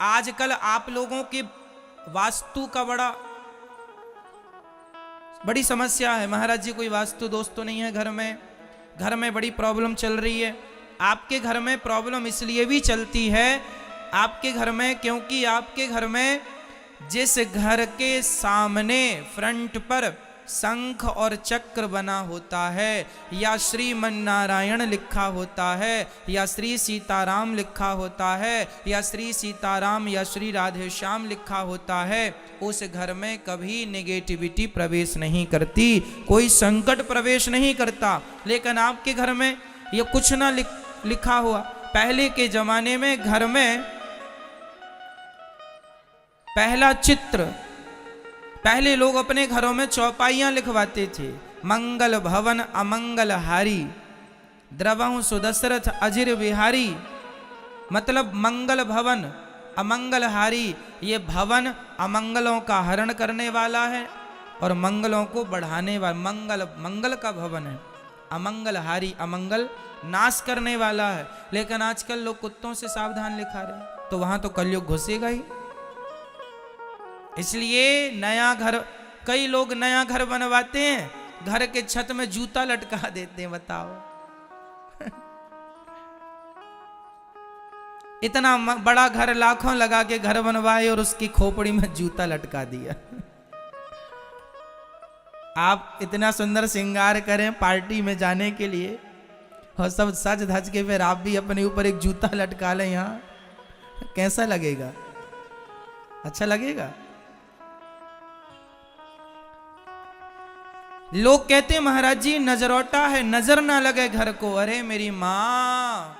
आजकल आप लोगों के वास्तु का बड़ी समस्या है। महाराज जी कोई वास्तु दोस्त तो नहीं है घर में बड़ी प्रॉब्लम चल रही है। आपके घर में प्रॉब्लम इसलिए भी चलती है आपके घर में, क्योंकि आपके घर में जिस घर के सामने फ्रंट पर शंख और चक्र बना होता है, या श्रीमन नारायण लिखा होता है, या श्री सीताराम लिखा होता है, या श्री सीताराम या श्री राधे श्याम लिखा होता है, उस घर में कभी नेगेटिविटी प्रवेश नहीं करती, कोई संकट प्रवेश नहीं करता। लेकिन आपके घर में ये कुछ ना लिखा हुआ। पहले के जमाने में घर में पहला चित्र, पहले लोग अपने घरों में चौपाइयां लिखवाते थे। मंगल भवन अमंगल हारी, द्रवहु सुदशरथ अजिर विहारी। मतलब मंगल भवन अमंगल हारी, ये भवन अमंगलों का हरण करने वाला है और मंगलों को बढ़ाने वाला। मंगल का भवन है, अमंगल हारी अमंगल नाश करने वाला है। लेकिन आजकल लोग कुत्तों से सावधान लिखा रहे हैं, तो वहां तो कलयुग घुसेगा ही। इसलिए नया घर, कई लोग नया घर बनवाते हैं, घर के छत में जूता लटका देते हैं। बताओ इतना बड़ा घर लाखों लगा के घर बनवाए और उसकी खोपड़ी में जूता लटका दिया। आप इतना सुंदर श्रृंगार करें पार्टी में जाने के लिए और सब सज धज के फिर आप भी अपने ऊपर एक जूता लटका लें यहाँ, कैसा लगेगा? अच्छा लगेगा? लोग कहते हैं महाराज जी नजरौटा है, नजर ना लगे घर को। अरे मेरी मां,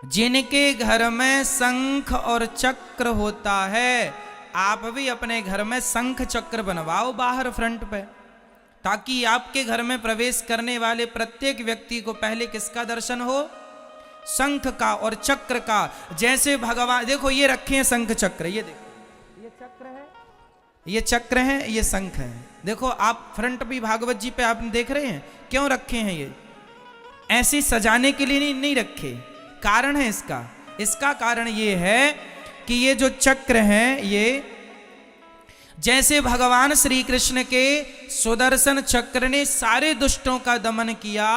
जिनके घर में शंख और चक्र होता है, आप भी अपने घर में शंख चक्र बनवाओ बाहर फ्रंट पे, ताकि आपके घर में प्रवेश करने वाले प्रत्येक व्यक्ति को पहले किसका दर्शन हो? शंख का और चक्र का। जैसे भगवान, देखो ये रखे हैं शंख चक्र, ये देखो, ये चक्र है, ये चक्र है, ये शंख है। देखो आप फ्रंट भी भागवत जी पे आप देख रहे हैं, क्यों रखे हैं? ये ऐसे सजाने के लिए नहीं रखे, कारण है इसका कारण ये है कि ये जो चक्र है, ये जैसे भगवान श्री कृष्ण के सुदर्शन चक्र ने सारे दुष्टों का दमन किया,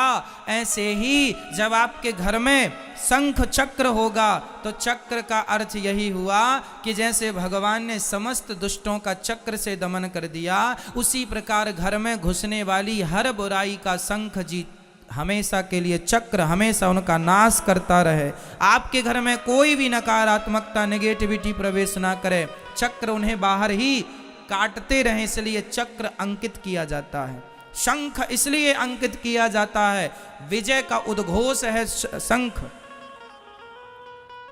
ऐसे ही जब आपके घर में शंख चक्र होगा तो चक्र का अर्थ यही हुआ कि जैसे भगवान ने समस्त दुष्टों का चक्र से दमन कर दिया, उसी प्रकार घर में घुसने वाली हर बुराई का शंख जी हमेशा के लिए, चक्र हमेशा उनका नाश करता रहे। आपके घर में कोई भी नकारात्मकता नेगेटिविटी प्रवेश ना करे, चक्र उन्हें बाहर ही काटते रहे, इसलिए चक्र अंकित किया जाता है। शंख इसलिए अंकित किया जाता है, विजय का उद्घोष है शंख,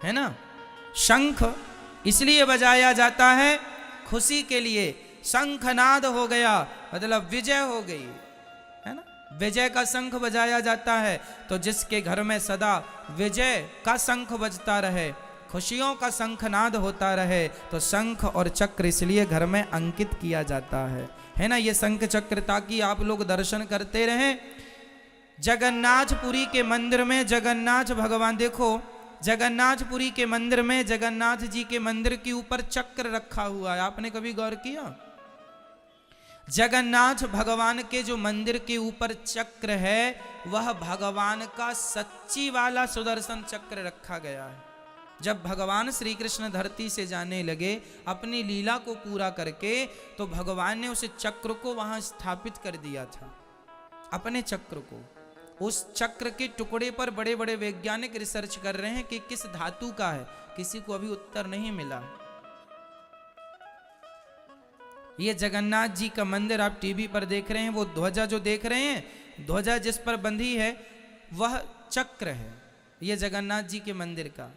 है ना। शंख इसलिए बजाया जाता है खुशी के लिए, शंखनाद हो गया मतलब विजय हो गई, है ना। विजय का शंख बजाया जाता है, तो जिसके घर में सदा विजय का शंख बजता रहे, खुशियों का शंखनाद होता रहे, तो शंख और चक्र इसलिए घर में अंकित किया जाता है ना। ये शंख चक्र ताकि आप लोग दर्शन करते रहें। जगन्नाथपुरी के मंदिर में जगन्नाथ भगवान, देखो जगन्नाथपुरी के मंदिर में जगन्नाथ जी के मंदिर के ऊपर चक्र रखा हुआ है, आपने कभी गौर किया? जगन्नाथ भगवान के जो मंदिर के ऊपर चक्र है, वह भगवान का सच्ची वाला सुदर्शन चक्र रखा गया है। जब भगवान श्री कृष्ण धरती से जाने लगे अपनी लीला को पूरा करके, तो भगवान ने उस चक्र को वहां स्थापित कर दिया था, अपने चक्र को। उस चक्र के टुकड़े पर बड़े बड़े वैज्ञानिक रिसर्च कर रहे हैं कि किस धातु का है, किसी को अभी उत्तर नहीं मिला। ये जगन्नाथ जी का मंदिर आप टीवी पर देख रहे हैं, वो ध्वजा जो देख रहे हैं, ध्वजा जिस पर बंधी है वह चक्र है, ये जगन्नाथ जी के मंदिर का।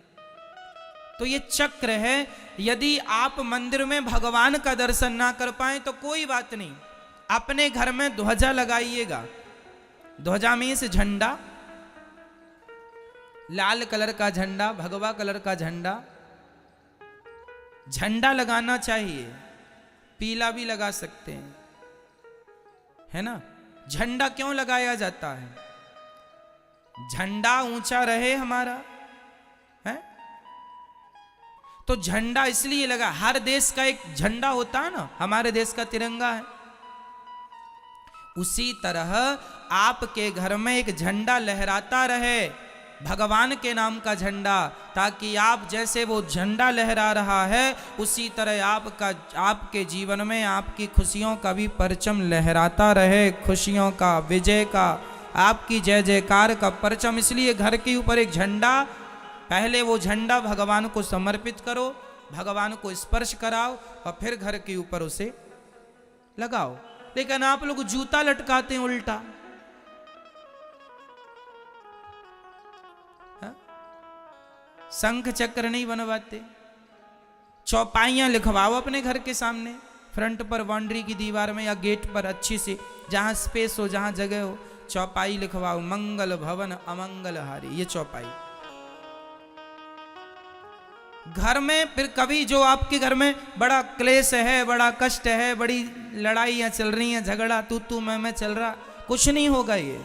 तो ये चक्र है। यदि आप मंदिर में भगवान का दर्शन ना कर पाए तो कोई बात नहीं, अपने घर में ध्वजा लगाइएगा। ध्वजा में से झंडा, लाल कलर का झंडा, भगवा कलर का झंडा, झंडा लगाना चाहिए, पीला भी लगा सकते हैं, है ना। झंडा क्यों लगाया जाता है? झंडा ऊंचा रहे हमारा, है तो झंडा इसलिए लगा, हर देश का एक झंडा होता है ना, हमारे देश का तिरंगा है। उसी तरह आपके घर में एक झंडा लहराता रहे, भगवान के नाम का झंडा, ताकि आप जैसे वो झंडा लहरा रहा है उसी तरह आपके जीवन में आपकी खुशियों का भी परचम लहराता रहे, खुशियों का, विजय का, आपकी जय जयकार का परचम। इसलिए घर के ऊपर एक झंडा, पहले वो झंडा भगवान को समर्पित करो, भगवान को स्पर्श कराओ और फिर घर के ऊपर उसे लगाओ। लेकिन आप लोग जूता लटकाते हैं उल्टा। शंख चक्र नहीं बनवाते, चौपाइयां लिखवाओ अपने घर के सामने, फ्रंट पर, बाउंड्री की दीवार में या गेट पर अच्छी से, जहां स्पेस हो, जहां जगह हो, चौपाई लिखवाओ, मंगल भवन अमंगल हारी, ये चौपाई घर में। फिर कभी जो आपके घर में बड़ा क्लेश है, बड़ा कष्ट है, बड़ी लड़ाइयां चल रही हैं, झगड़ा तू मैं चल रहा, कुछ नहीं होगा। ये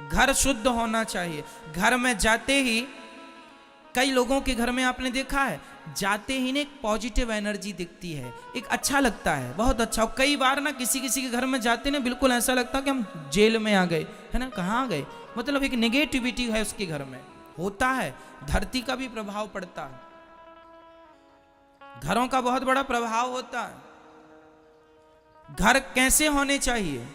घर शुद्ध होना चाहिए। घर में जाते ही, कई लोगों के घर में आपने देखा है, जाते ही ना एक पॉजिटिव एनर्जी दिखती है, एक अच्छा लगता है, बहुत अच्छा। कई बार ना किसी के घर में जाते ना, बिल्कुल ऐसा लगता है कि हम जेल में आ गए, है ना, कहाँ आ गए, मतलब एक नेगेटिविटी है उसके घर में, होता है। धरती का भी प्रभाव पड़ता है, घरों का बहुत बड़ा प्रभाव होता है। घर कैसे होने चाहिए,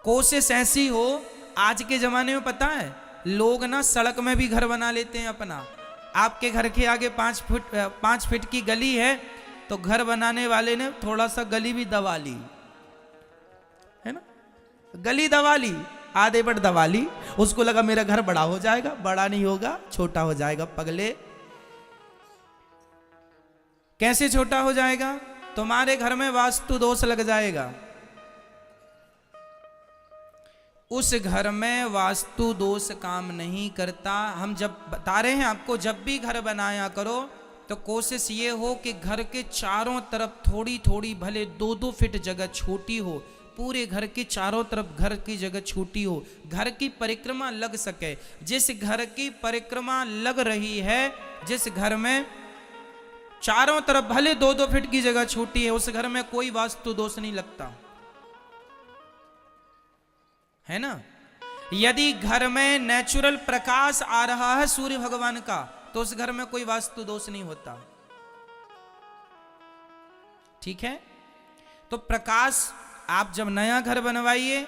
कोशिश ऐसी हो, आज के जमाने में पता है लोग ना सड़क में भी घर बना लेते हैं अपना। आपके घर के आगे 5 फीट की गली है, तो घर बनाने वाले ने थोड़ा सा गली भी दबा ली, है ना, गली दबा ली, आधे पर दबा ली, उसको लगा मेरा घर बड़ा हो जाएगा, बड़ा नहीं होगा, छोटा हो जाएगा। पगले, कैसे छोटा हो जाएगा? तुम्हारे घर में वास्तु दोष लग जाएगा। उस घर में वास्तु दोष काम नहीं करता। हम जब बता रहे हैं आपको, जब भी घर बनाया करो तो कोशिश ये हो कि घर के चारों तरफ थोड़ी थोड़ी, भले 2-2 फीट जगह छोटी हो, पूरे घर के चारों तरफ घर की जगह छोटी हो, घर की परिक्रमा लग सके। जिस घर की परिक्रमा लग रही है, जिस घर में चारों तरफ भले 2-2 फीट की जगह छोटी है, उस घर में कोई वास्तु दोष नहीं लगता, है ना। यदि घर में नेचुरल प्रकाश आ रहा है सूर्य भगवान का, तो उस घर में कोई वास्तु दोष नहीं होता, ठीक है। तो प्रकाश, आप जब नया घर बनवाइए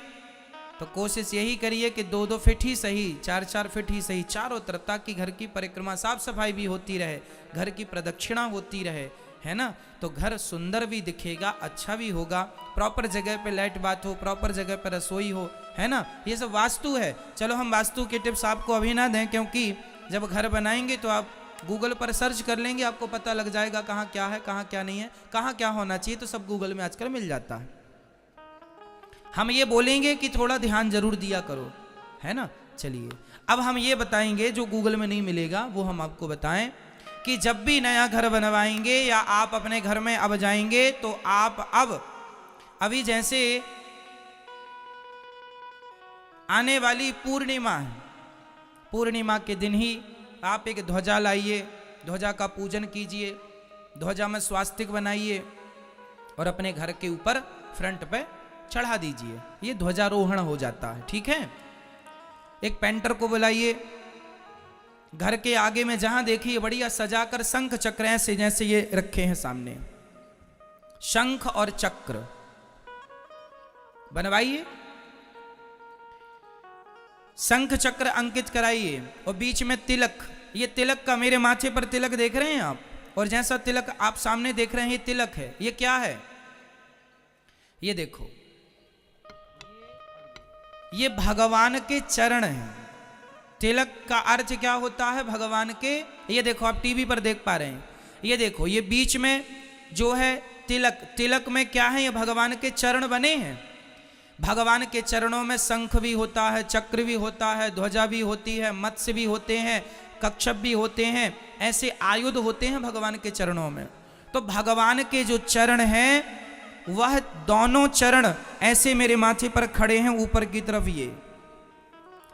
तो कोशिश यही करिए कि 2-2 फीट ही सही, 4-4 फीट ही सही चारों तरफ, ताकि घर की परिक्रमा, साफ सफाई भी होती रहे, घर की प्रदक्षिणा होती रहे, है ना। तो घर सुंदर भी दिखेगा, अच्छा भी होगा, प्रॉपर जगह पे लाइट बात हो, प्रॉपर जगह पे रसोई हो, है ना। ये सब वास्तु है। चलो हम वास्तु के टिप्स आपको अभी ना दें, क्योंकि जब घर बनाएंगे तो आप गूगल पर सर्च कर लेंगे, आपको पता लग जाएगा कहाँ क्या है, कहाँ क्या नहीं है, कहाँ क्या होना चाहिए, तो सब गूगल में आजकल मिल जाता है। हम ये बोलेंगे कि थोड़ा ध्यान जरूर दिया करो, है ना। चलिए अब हम ये बताएंगे जो गूगल में नहीं मिलेगा, वो हम आपको बताएं कि जब भी नया घर बनवाएंगे या आप अपने घर में अब जाएंगे, तो आप अभी जैसे आने वाली पूर्णिमा है, पूर्णिमा के दिन ही आप एक ध्वजा लाइए, ध्वजा का पूजन कीजिए, ध्वजा में स्वास्तिक बनाइए और अपने घर के ऊपर फ्रंट पे चढ़ा दीजिए। ये ध्वजारोहण हो जाता है, ठीक है। एक पेंटर को बुलाइए, घर के आगे में जहां देखिए बढ़िया सजाकर शंख चक्र ऐसे जैसे ये रखे हैं सामने, शंख और चक्र बनवाइए, शंख चक्र अंकित कराइए और बीच में तिलक। ये तिलक का, मेरे माथे पर तिलक देख रहे हैं आप, और जैसा तिलक आप सामने देख रहे हैं, ये तिलक है। ये क्या है? ये देखो, ये भगवान के चरण हैं। तिलक का अर्थ क्या होता है? भगवान के, ये देखो आप टीवी पर देख पा रहे हैं, ये देखो ये बीच में जो है तिलक, तिलक में क्या है? ये भगवान के चरण बने हैं। भगवान के चरणों में शंख भी होता है, चक्र भी होता है, ध्वजा भी होती है, मत्स्य भी होते हैं, कच्छप भी होते हैं, ऐसे आयुध होते हैं भगवान के चरणों में। तो भगवान के जो चरण हैं, वह दोनों चरण ऐसे मेरे माथे पर खड़े हैं ऊपर की तरफ, ये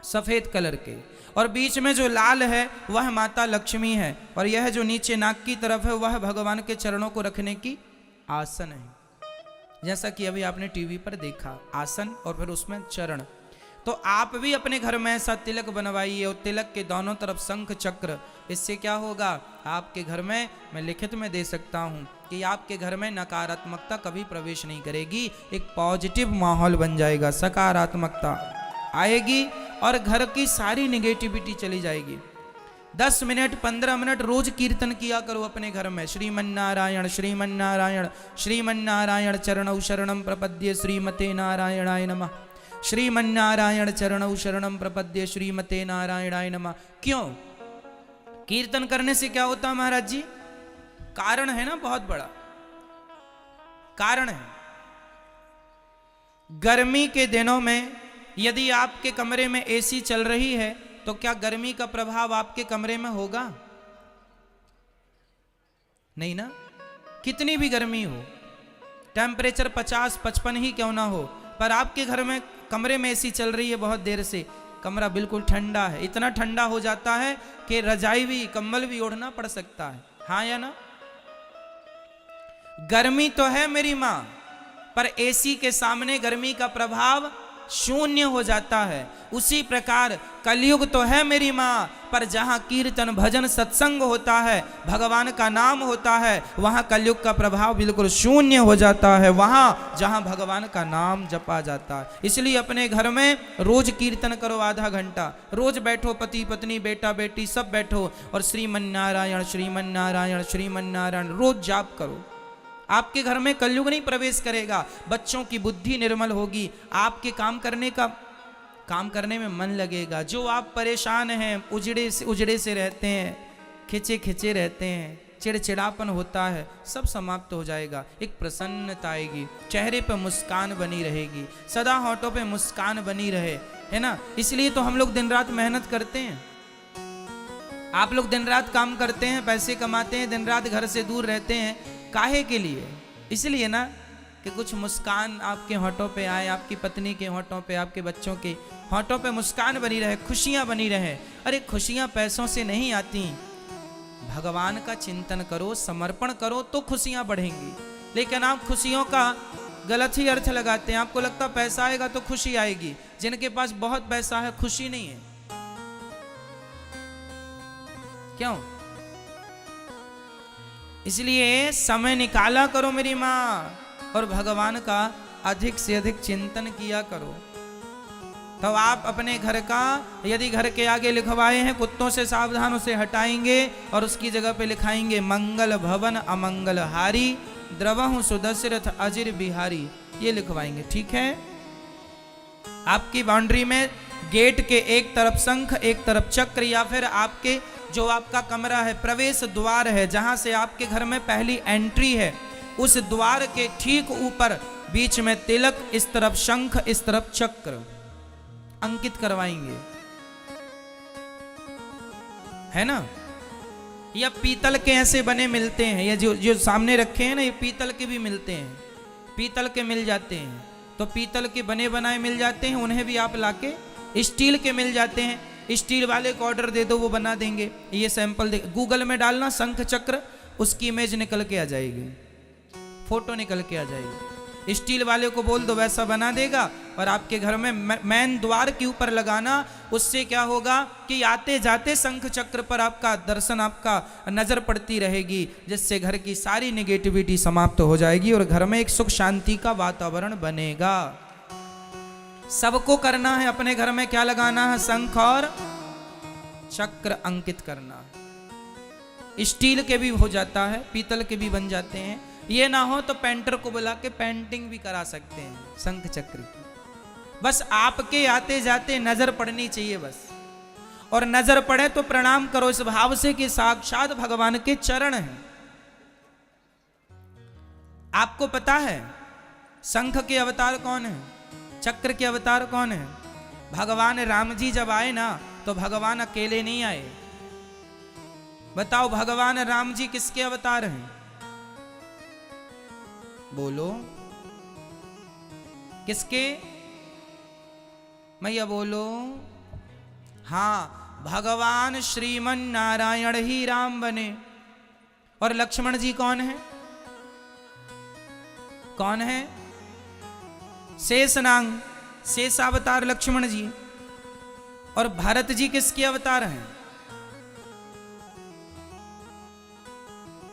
सफेद कलर के, और बीच में जो लाल है वह माता लक्ष्मी है, और यह जो नीचे नाक की तरफ है वह भगवान के चरणों को रखने की आसन है। जैसा कि अभी आपने टीवी पर देखा, आसन और फिर उसमें चरण। तो आप भी अपने घर में ऐसा तिलक बनवाइए, और तिलक के दोनों तरफ शंख चक्र। इससे क्या होगा, आपके घर में, मैं लिखित में दे सकता हूं कि आपके घर में नकारात्मकता कभी प्रवेश नहीं करेगी, एक पॉजिटिव माहौल बन जाएगा, सकारात्मकता आएगी और घर की सारी निगेटिविटी चली जाएगी। 10 मिनट 15 मिनट रोज कीर्तन किया करो अपने घर में, श्रीमन्नारायण श्रीमन्नारायण श्रीमन्नारायण चरणौ शरणं प्रपद्ये श्रीमते नारायणाय नमः, श्रीमन्नारायण चरणौ शरणं प्रपद्ये श्रीमते नारायणाय नमः। क्यों? कीर्तन करने से क्या होता है महाराज जी? कारण है ना, बहुत बड़ा कारण है। गर्मी के दिनों में यदि आपके कमरे में एसी चल रही है तो क्या गर्मी का प्रभाव आपके कमरे में होगा? नहीं ना। कितनी भी गर्मी हो, टेम्परेचर 50-55 ही क्यों ना हो, पर आपके घर में कमरे में एसी चल रही है बहुत देर से, कमरा बिल्कुल ठंडा है, इतना ठंडा हो जाता है कि रजाई भी कंबल भी ओढ़ना पड़ सकता है। हाँ या ना? गर्मी तो है मेरी मां, पर एसी के सामने गर्मी का प्रभाव शून्य हो जाता है। उसी प्रकार कलयुग तो है मेरी मां, पर जहां कीर्तन भजन सत्संग होता है, भगवान का नाम होता है, वहां कलयुग का प्रभाव बिल्कुल शून्य हो जाता है, वहां जहां भगवान का नाम जपा जाता है। इसलिए अपने घर में रोज कीर्तन करो, आधा घंटा रोज बैठो, पति पत्नी बेटा बेटी सब बैठो और श्रीमन्नारायण श्रीमन्नारायण श्रीमन्नारायण रोज जाप करो। आपके घर में कलयुग नहीं प्रवेश करेगा, बच्चों की बुद्धि निर्मल होगी, आपके काम करने में मन लगेगा। जो आप परेशान हैं, उजड़े से रहते हैं, खिंचे रहते हैं, चिड़चिड़ापन होता है, सब समाप्त हो जाएगा। एक प्रसन्नता आएगी, चेहरे पे मुस्कान बनी रहेगी, सदा होठों पे मुस्कान बनी रहे, है ना। इसलिए तो हम लोग दिन रात मेहनत करते हैं, आप लोग दिन रात काम करते हैं, पैसे कमाते हैं, दिन रात घर से दूर रहते हैं, काहे के लिए? इसलिए ना कि कुछ मुस्कान आपके होठों पे आए, आपकी पत्नी के होठों पे, आपके बच्चों के होठों पे मुस्कान बनी रहे, खुशियां बनी रहे। अरे खुशियां पैसों से नहीं आती, भगवान का चिंतन करो, समर्पण करो तो खुशियां बढ़ेंगी। लेकिन आप खुशियों का गलत ही अर्थ लगाते हैं, आपको लगता पैसा आएगा तो खुशी आएगी। जिनके पास बहुत पैसा है खुशी नहीं है, क्यों? इसलिए समय निकाला करो मेरी माँ, और भगवान का अधिक से अधिक चिंतन किया करो। तो आप अपने घर का, यदि घर के आगे लिखवाए हैं कुत्तों से सावधान, उसे हटाएंगे और उसकी जगह पे लिखाएंगे मंगल भवन अमंगल हारी, द्रवहु सुदशरथ अजिर बिहारी, ये लिखवाएंगे। ठीक है? आपकी बाउंड्री में गेट के एक तरफ शंख एक तरफ चक्र, या फिर आपके जो आपका कमरा है, प्रवेश द्वार है, जहां से आपके घर में पहली एंट्री है, उस द्वार के ठीक ऊपर बीच में तिलक, इस तरफ शंख इस तरफ चक्र अंकित करवाएंगे, है ना। या पीतल के ऐसे बने मिलते हैं, ये जो सामने रखे हैं ना, ये पीतल के भी मिलते हैं, पीतल के मिल जाते हैं, तो पीतल के बने बनाए मिल जाते हैं, उन्हें भी आप लाके, स्टील के मिल जाते हैं, स्टील वाले को ऑर्डर दे दो, वो बना देंगे। ये सैंपल दे, गूगल में डालना शंख चक्र, उसकी इमेज निकल के आ जाएगी, फोटो निकल के आ जाएगी। स्टील वाले को बोल दो, वैसा बना देगा। और आपके घर में मेन द्वार के ऊपर लगाना, उससे क्या होगा कि आते जाते शंख चक्र पर आपका दर्शन, आपका नजर पड़ती रहेगी, जिससे घर की सारी निगेटिविटी समाप्त हो जाएगी और घर में एक सुख शांति का वातावरण बनेगा। सबको करना है, अपने घर में क्या लगाना है? शंख और चक्र अंकित करना है। स्टील के भी हो जाता है, पीतल के भी बन जाते हैं। ये ना हो तो पेंटर को बुला के पेंटिंग भी करा सकते हैं शंख चक्र की। बस आपके आते जाते नजर पड़नी चाहिए बस, और नजर पड़े तो प्रणाम करो इस भाव से कि साक्षात भगवान के चरण हैं। आपको पता है शंख के अवतार कौन है, चक्र के अवतार कौन है? भगवान राम जी जब आए ना, तो भगवान अकेले नहीं आए। बताओ भगवान राम जी किसके अवतार हैं? बोलो किसके? मैया बोलो। हाँ, भगवान श्रीमन नारायण ही राम बने। और लक्ष्मण जी कौन है? कौन है? शेषनाग, शेषावतार लक्ष्मण जी। और भरत जी किसके अवतार हैं?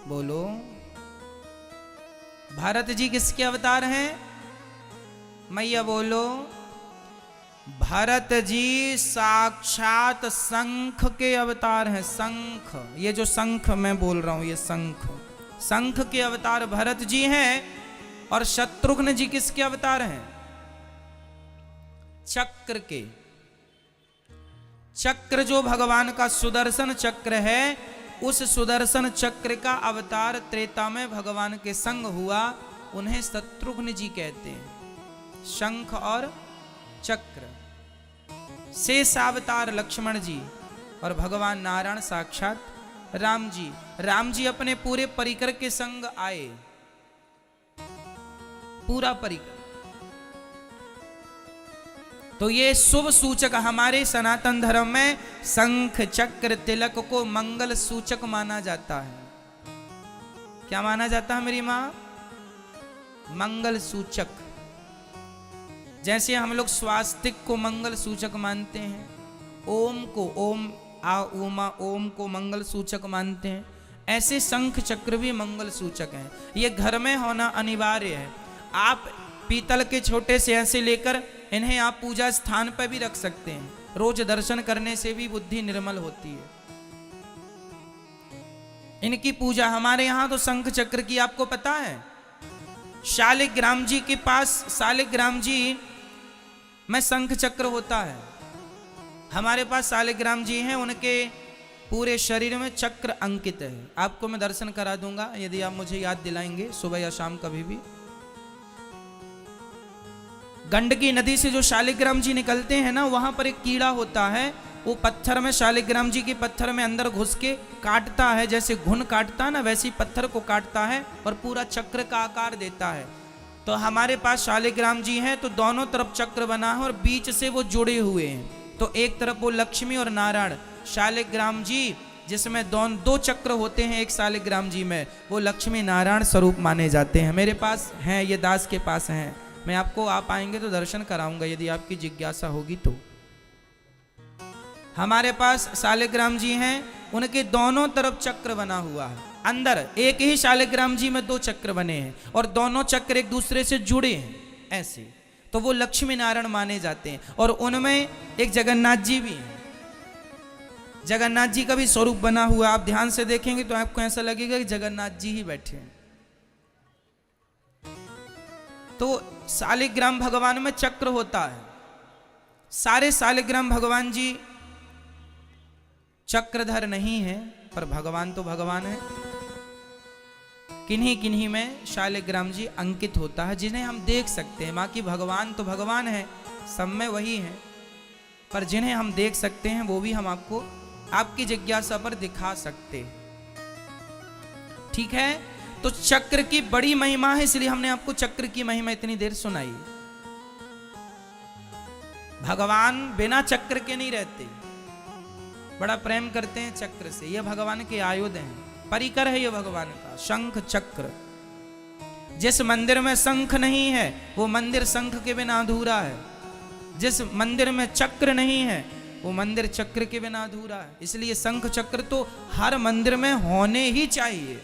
बोलो, भरत जी किसके अवतार हैं? मैया बोलो। भरत जी साक्षात शंख के अवतार हैं। शंख, ये जो शंख मैं बोल रहा हूं, ये शंख, शंख के अवतार भरत जी हैं। और शत्रुघ्न जी किसके अवतार हैं? चक्र के। चक्र जो भगवान का सुदर्शन चक्र है, उस सुदर्शन चक्र का अवतार त्रेता में भगवान के संग हुआ, उन्हें शत्रुघ्न जी कहते हैं। शंख और चक्र। शेषावतार लक्ष्मण जी और भगवान नारायण साक्षात राम जी। राम जी अपने पूरे परिकर के संग आए, पूरा परिकर। तो ये शुभ सूचक, हमारे सनातन धर्म में शंख चक्र तिलक को मंगल सूचक माना जाता है। क्या माना जाता है मेरी मां? मंगल सूचक। जैसे हम लोग स्वास्तिक को मंगल सूचक मानते हैं, ओम को, ओम आ उमा, ओम को मंगल सूचक मानते हैं, ऐसे शंख चक्र भी मंगल सूचक हैं। ये घर में होना अनिवार्य है। आप पीतल के छोटे से ऐसे लेकर इन्हें आप पूजा स्थान पर भी रख सकते हैं। रोज दर्शन करने से भी बुद्धि निर्मल होती है। इनकी पूजा हमारे यहां तो शंख चक्र की आपको पता है, शालिग्राम जी के पास, शालिग्राम जी में शंख चक्र होता है। हमारे पास शालिग्राम जी हैं, उनके पूरे शरीर में चक्र अंकित है। आपको मैं दर्शन करा दूंगा यदि आप मुझे याद दिलाएंगे, सुबह या शाम कभी भी। गंडकी नदी से जो शालिग्राम जी निकलते हैं ना, वहां पर एक कीड़ा होता है, वो पत्थर में, शालिग्राम जी के पत्थर में अंदर घुस के काटता है, जैसे घुन काटता है ना, वैसे ही पत्थर को काटता है और पूरा चक्र का आकार देता है। तो हमारे पास शालिग्राम जी हैं, तो दोनों तरफ चक्र बना है और बीच से वो जुड़े हुए हैं। तो एक तरफ वो लक्ष्मी और नारायण, शालिग्राम जी जिसमें दो चक्र होते हैं एक शालिग्राम जी में, वो लक्ष्मी नारायण स्वरूप माने जाते हैं। मेरे पास हैं, ये दास के पास हैं। मैं आपको, आप आएंगे तो दर्शन कराऊंगा यदि आपकी जिज्ञासा होगी तो। हमारे पास शालिग्राम जी हैं, उनके दोनों तरफ चक्र बना हुआ है। अंदर एक ही शालिग्राम जी में दो चक्र बने हैं और दोनों चक्र एक दूसरे से जुड़े हैं ऐसे, तो वो लक्ष्मी नारायण माने जाते हैं। और उनमें एक जगन्नाथ जी भी हैं। जगन्नाथ जी का भी स्वरूप बना हुआ, आप ध्यान से देखेंगे तो आपको ऐसा लगेगा कि जगन्नाथ जी ही बैठे हैं। तो शालिग्राम भगवान में चक्र होता है। सारे शालिग्राम भगवान जी चक्रधर नहीं है, पर भगवान तो भगवान है। किन्हीं किन्हीं में शालिग्राम जी अंकित होता है, जिन्हें हम देख सकते हैं। बाकी भगवान तो भगवान है, सब में वही है, पर जिन्हें हम देख सकते हैं वो भी हम आपको आपकी जिज्ञासा पर दिखा सकते हैं। ठीक है, तो चक्र की बड़ी महिमा है, इसलिए हमने आपको चक्र की महिमा इतनी देर सुनाई। भगवान बिना चक्र के नहीं रहते, बड़ा प्रेम करते हैं चक्र से। यह भगवान के आयुध हैं, परिकर है ये भगवान का, शंख चक्र। जिस मंदिर में शंख नहीं है वो मंदिर शंख के बिना अधूरा है। जिस मंदिर में चक्र नहीं है वो मंदिर चक्र के बिना अधूरा है। इसलिए शंख चक्र तो हर मंदिर में होने ही चाहिए।